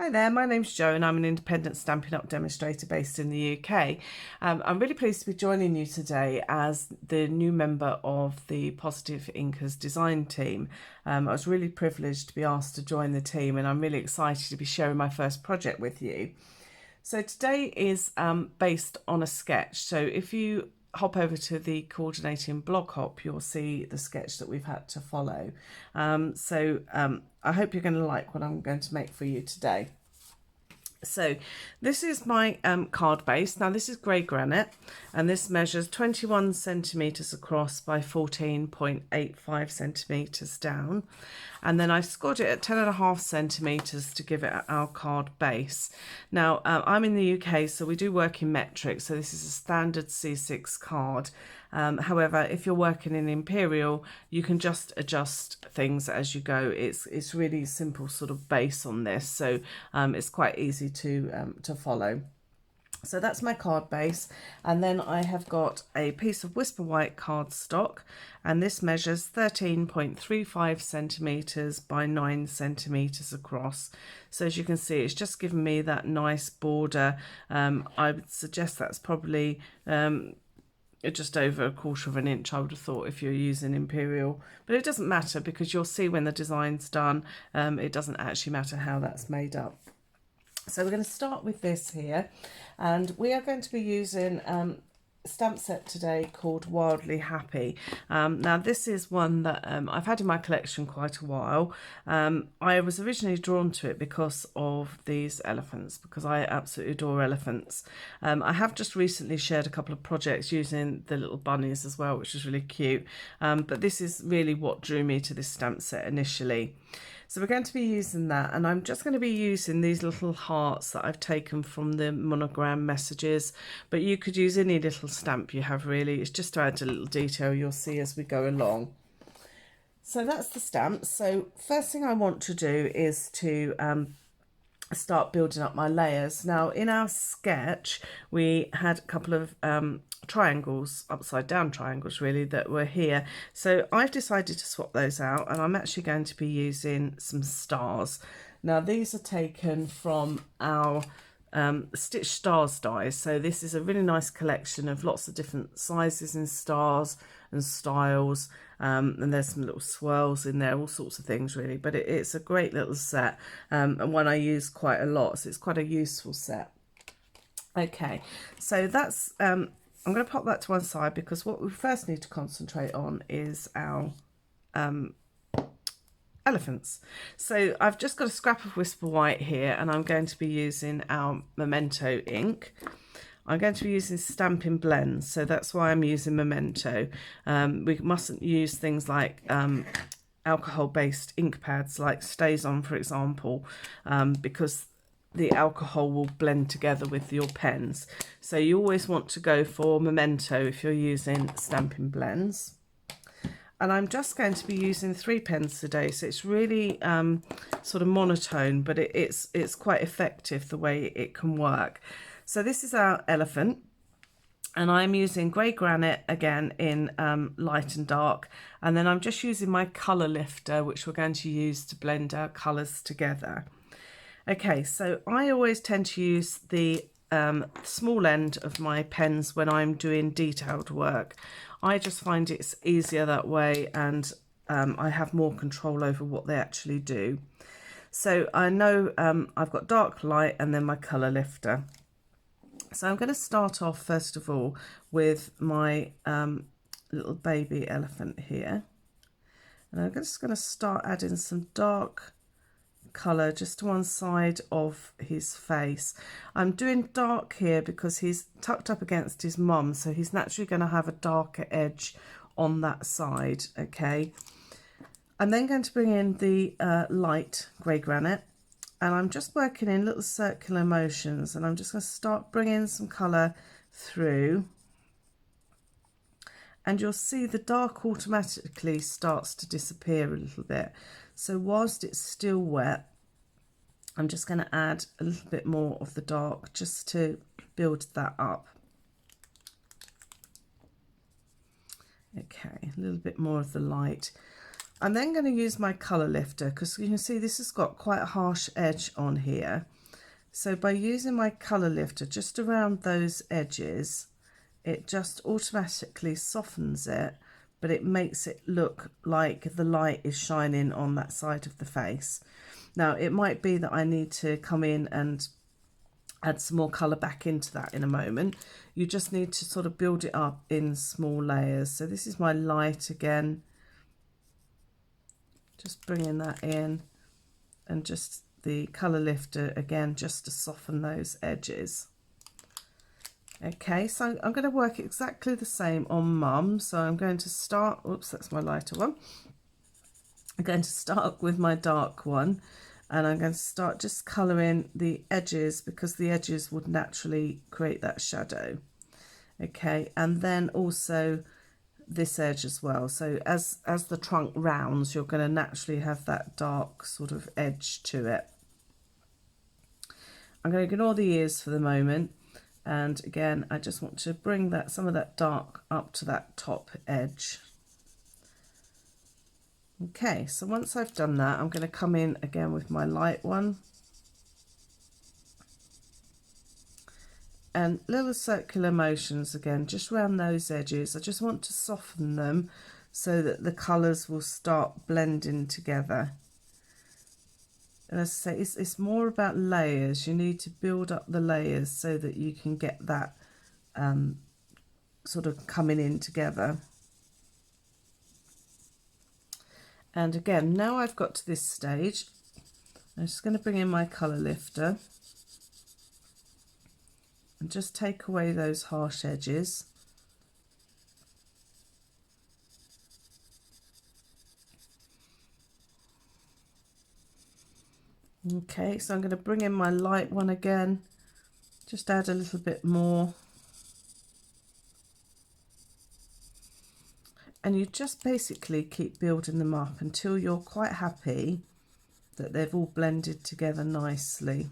Hi there, my name's Jo and I'm an independent Stampin' Up demonstrator based in the UK. I'm really pleased to be joining you today as the new member of the Positive Inkers design team. I was really privileged to be asked to join the team and I'm really excited to be sharing my first project with you. So today is based on a sketch. So if you hop over to the coordinating blog hop, you'll see the sketch that we've had to follow. I hope you're going to like what I'm going to make for you today. So this is my card base. Now this is grey granite and this measures 21 centimetres across by 14.85 centimetres down, and then I scored it at 10.5 centimetres to give it our card base. Now I'm in the UK, so we do work in metric, so this is a standard C6 card. However, if you're working in Imperial, you can just adjust things as you go. It's really simple sort of base on this, so it's quite easy to follow. So that's my card base, and then I have got a piece of Whisper White cardstock, and this measures 13.35 centimetres by 9 centimetres across. So as you can see, it's just given me that nice border. I would suggest that's probably just over a quarter of an inch, I would have thought, if you're using Imperial, but it doesn't matter because you'll see when the design's done, it doesn't actually matter how that's made up. So we're going to start with this here, and we are going to be using a stamp set today called Wildly Happy. Now this is one that I've had in my collection quite a while. I was originally drawn to it because of these elephants, because I absolutely adore elephants. I have just recently shared a couple of projects using the little bunnies as well, which is really cute, but this is really what drew me to this stamp set initially. So we're going to be using that, and I'm just going to be using these little hearts that I've taken from the monogram messages, but you could use any little stamp you have really. It's just to add a little detail you'll see as we go along. So that's the stamp. So first thing I want to do is to start building up my layers. Now in our sketch we had a couple of triangles, upside down triangles really, that were here, so I've decided to swap those out and I'm actually going to be using some stars. Now these are taken from our Stitch Stars dies, so this is a really nice collection of lots of different sizes in stars and styles, and there's some little swirls in there, all sorts of things really, but it's a great little set, and one I use quite a lot, so it's quite a useful set. Okay, so that's I'm going to pop that to one side because what we first need to concentrate on is our elephants. So I've just got a scrap of Whisper White here, and I'm going to be using our Memento ink. I'm going to be using Stampin Blends, so that's why I'm using Memento. We mustn't use things like alcohol-based ink pads like StazOn, for example, because the alcohol will blend together with your pens. So you always want to go for Memento if you're using Stampin Blends. And I'm just going to be using 3 pens today, so it's really sort of monotone, but it's quite effective the way it can work. So this is our elephant, and I'm using grey granite again in light and dark, and then I'm just using my colour lifter, which we're going to use to blend our colours together. Okay, so I always tend to use the small end of my pens when I'm doing detailed work. I just find it's easier that way, and I have more control over what they actually do. So I know I've got dark, light, and then my colour lifter. So I'm going to start off first of all with my little baby elephant here, and I'm just going to start adding some dark colour just to one side of his face. I'm doing dark here because he's tucked up against his mum, so he's naturally going to have a darker edge on that side. Okay, I'm then going to bring in the light grey granite, and I'm just working in little circular motions, and I'm just going to start bringing some colour through, and you'll see the dark automatically starts to disappear a little bit. So whilst it's still wet, I'm just going to add a little bit more of the dark just to build that up. Okay, a little bit more of the light. I'm then going to use my colour lifter because you can see this has got quite a harsh edge on here. So by using my colour lifter just around those edges, it just automatically softens it, but it makes it look like the light is shining on that side of the face. Now it might be that I need to come in and add some more colour back into that in a moment. You just need to sort of build it up in small layers. So this is my light again, just bringing that in, and just the colour lifter again just to soften those edges. Okay, so I'm going to work exactly the same on Mum. So I'm going to start, oops, that's my lighter one. I'm going to start with my dark one, and I'm going to start just colouring the edges because the edges would naturally create that shadow. Okay, and then also this edge as well. So as the trunk rounds, you're going to naturally have that dark sort of edge to it. I'm going to ignore the ears for the moment, and again I just want to bring that some of that dark up to that top edge. Okay, so once I've done that, I'm going to come in again with my light one and little circular motions again just around those edges. I just want to soften them so that the colours will start blending together. And as I say, it's more about layers. You need to build up the layers so that you can get that sort of coming in together. And again, now I've got to this stage, I'm just going to bring in my colour lifter and just take away those harsh edges. Okay, so I'm going to bring in my light one again, just add a little bit more. And you just basically keep building them up until you're quite happy that they've all blended together nicely.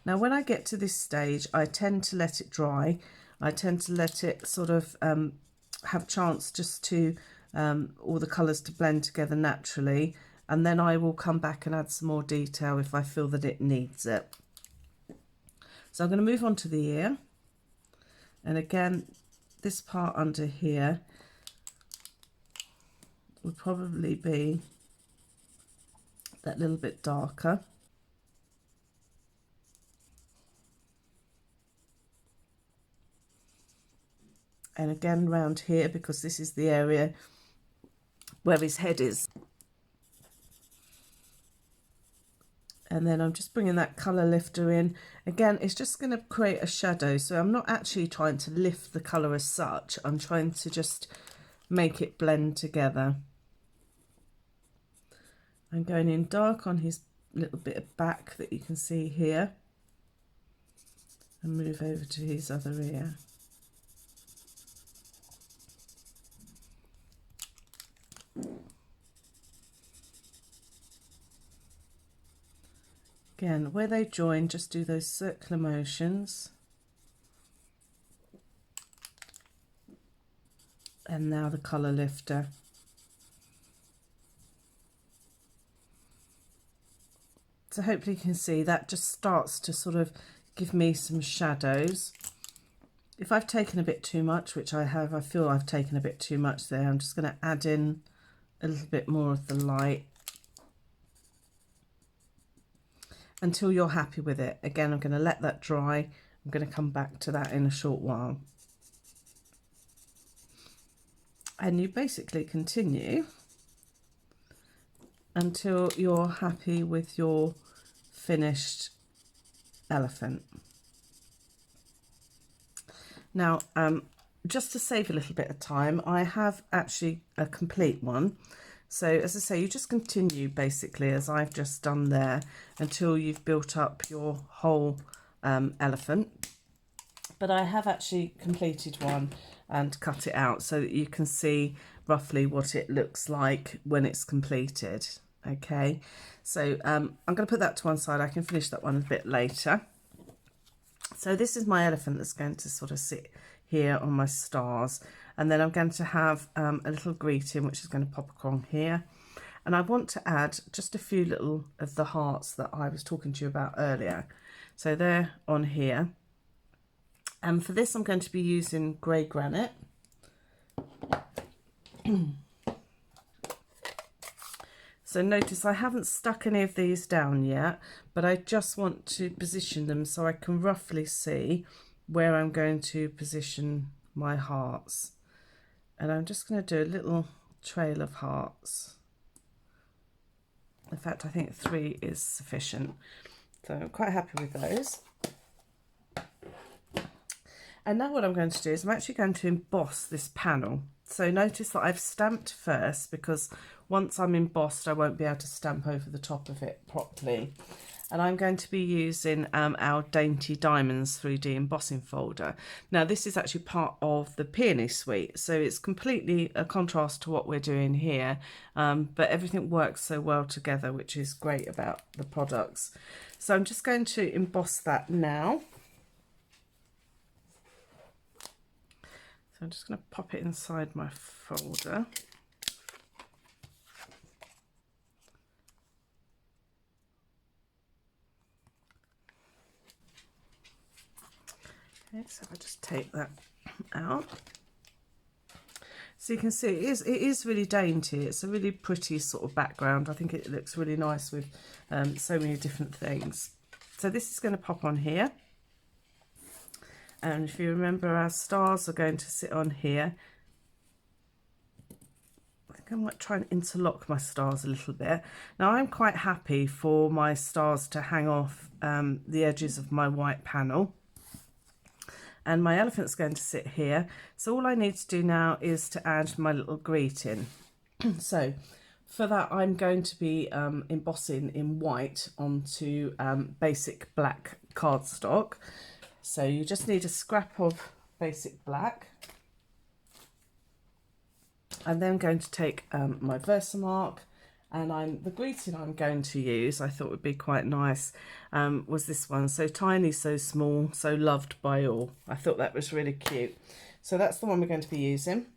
Now when I get to this stage, I tend to let it dry. I tend to let it sort of have chance just to all the colours to blend together naturally, and then I will come back and add some more detail if I feel that it needs it. So I'm going to move on to the ear, and again this part under here would probably be that little bit darker. And again round here, because this is the area where his head is. And then I'm just bringing that colour lifter in. Again, it's just going to create a shadow, so I'm not actually trying to lift the colour as such. I'm trying to just make it blend together. I'm going in dark on his little bit of back that you can see here, and move over to his other ear. Again, where they join, just do those circular motions. And now the colour lifter. So hopefully you can see that just starts to sort of give me some shadows. If I've taken a bit too much, which I have, I feel I've taken a bit too much there, I'm just going to add in a little bit more of the light until you're happy with it. Again, I'm going to let that dry. I'm going to come back to that in a short while. And you basically continue until you're happy with your finished elephant. Now, just to save a little bit of time, I have actually a complete one. So as I say, you just continue basically as I've just done there until you've built up your whole elephant. But I have actually completed one and cut it out so that you can see roughly what it looks like when it's completed. Okay, so I'm going to put that to one side. I can finish that one a bit later. So this is my elephant that's going to sort of sit here on my stars, and then I'm going to have a little greeting which is going to pop along here, and I want to add just a few little of the hearts that I was talking to you about earlier. So they're on here, and for this I'm going to be using grey granite. So notice I haven't stuck any of these down yet, but I just want to position them so I can roughly see where I'm going to position my hearts. And I'm just going to do a little trail of hearts. In fact, I think 3 is sufficient. So I'm quite happy with those. And now what I'm going to do is I'm actually going to emboss this panel. So notice that I've stamped first, because once I'm embossed I won't be able to stamp over the top of it properly. And I'm going to be using our Dainty Diamonds 3D embossing folder. Now this is actually part of the Peony suite, so it's completely a contrast to what we're doing here, but everything works so well together, which is great about the products. So I'm just going to emboss that now. So I'm just going to pop it inside my folder. Okay, so I'll just take that out. So you can see it is really dainty. It's a really pretty sort of background. I think it looks really nice with so many different things. So this is going to pop on here. And if you remember, our stars are going to sit on here. I think I might try and interlock my stars a little bit. Now I'm quite happy for my stars to hang off the edges of my white panel. And my elephant's going to sit here. So all I need to do now is to add my little greeting. So for that I'm going to be embossing in white onto basic black cardstock. So you just need a scrap of basic black. I'm then going to take my Versamark, and the greeting I'm going to use, I thought would be quite nice, was this one. So tiny, so small, so loved by all. I thought that was really cute. So that's the one we're going to be using.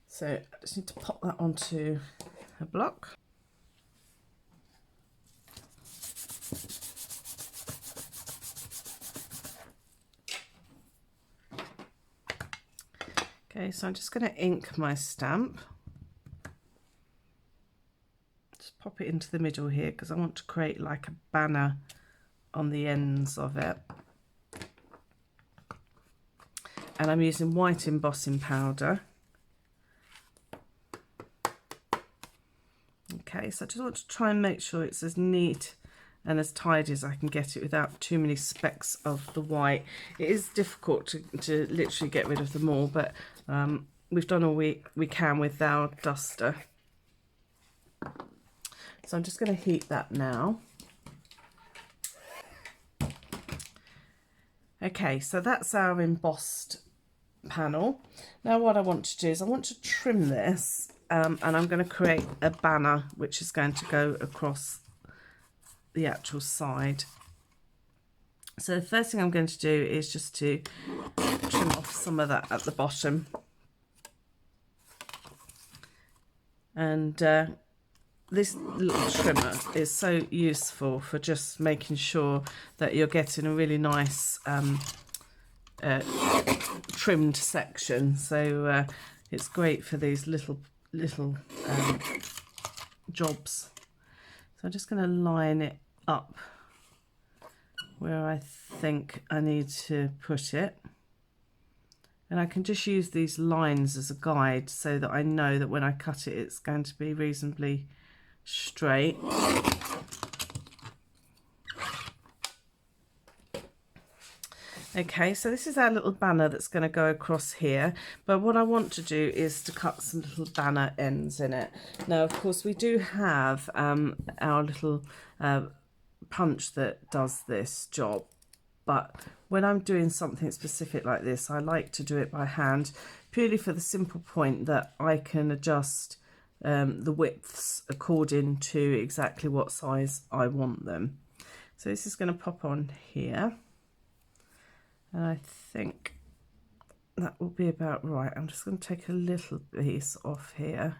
So I just need to pop that onto a block. Okay, so I'm just going to ink my stamp. Just pop it into the middle here because I want to create like a banner on the ends of it. And I'm using white embossing powder. Okay, so I just want to try and make sure it's as neat and as tidy as I can get it without too many specks of the white. It is difficult to literally get rid of them all, but we've done all we can with our duster. So I'm just going to heat that now. Okay, so that's our embossed panel. Now what I want to do is I want to trim this, and I'm going to create a banner which is going to go across the actual side. So the first thing I'm going to do is just to trim off some of that at the bottom. And this little trimmer is so useful for just making sure that you're getting a really nice trimmed section. So it's great for these little jobs. So I'm just going to line it up where I think I need to put it. And I can just use these lines as a guide so that I know that when I cut it, it's going to be reasonably straight. Okay, so this is our little banner that's going to go across here, but what I want to do is to cut some little banner ends in it. Now, of course, we do have our little punch that does this job, but when I'm doing something specific like this, I like to do it by hand, purely for the simple point that I can adjust the widths according to exactly what size I want them. So this is going to pop on here. And I think that will be about right. I'm just going to take a little piece off here.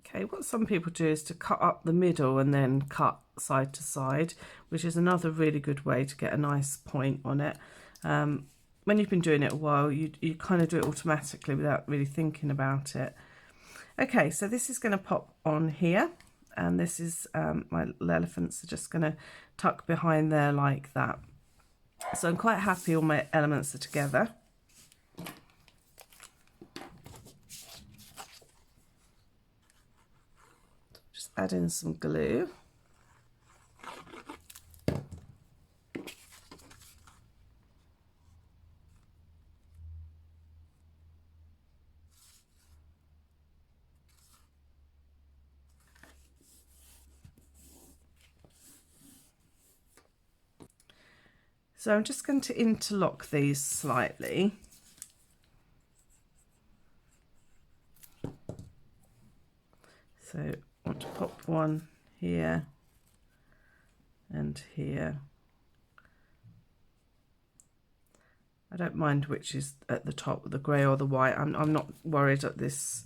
Okay, what some people do is to cut up the middle and then cut side to side, which is another really good way to get a nice point on it. When you've been doing it a while, you kind of do it automatically without really thinking about it. Okay, so this is going to pop on here, and this is my little elephants are just going to tuck behind there like that. So I'm quite happy all my elements are together. Just add in some glue. So I'm just going to interlock these slightly. So I want to pop one here and here. I don't mind which is at the top, the grey or the white. I'm not worried at this.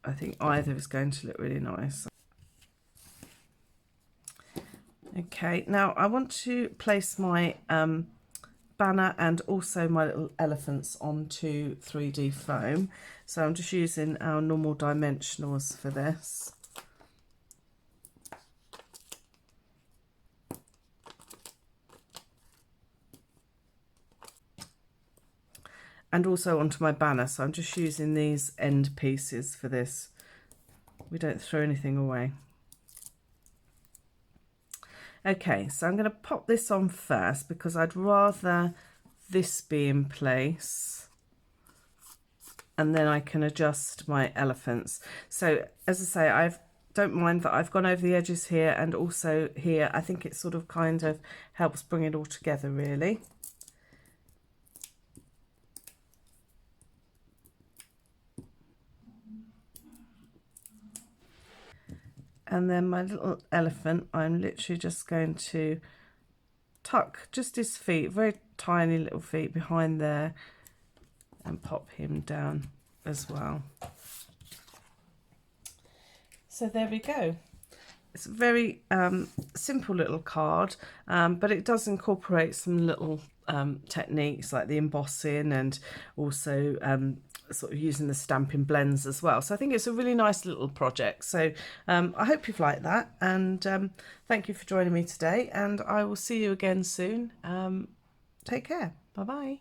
I think either is going to look really nice. Okay, now I want to place my banner and also my little elephants onto 3D foam. So I'm just using our normal dimensionals for this. And also onto my banner, so I'm just using these end pieces for this. We don't throw anything away. Okay, so I'm going to pop this on first because I'd rather this be in place and then I can adjust my elephants. So as I say, I don't mind that I've gone over the edges here and also here. I think it sort of kind of helps bring it all together really. And then my little elephant, I'm literally just going to tuck just his feet, very tiny little feet behind there, and pop him down as well. So there we go. It's a very simple little card, but it does incorporate some little techniques like the embossing and also sort of using the Stampin Blends as well. So I think it's a really nice little project. So I hope you've liked that, and thank you for joining me today, and I will see you again soon. Take care. Bye bye.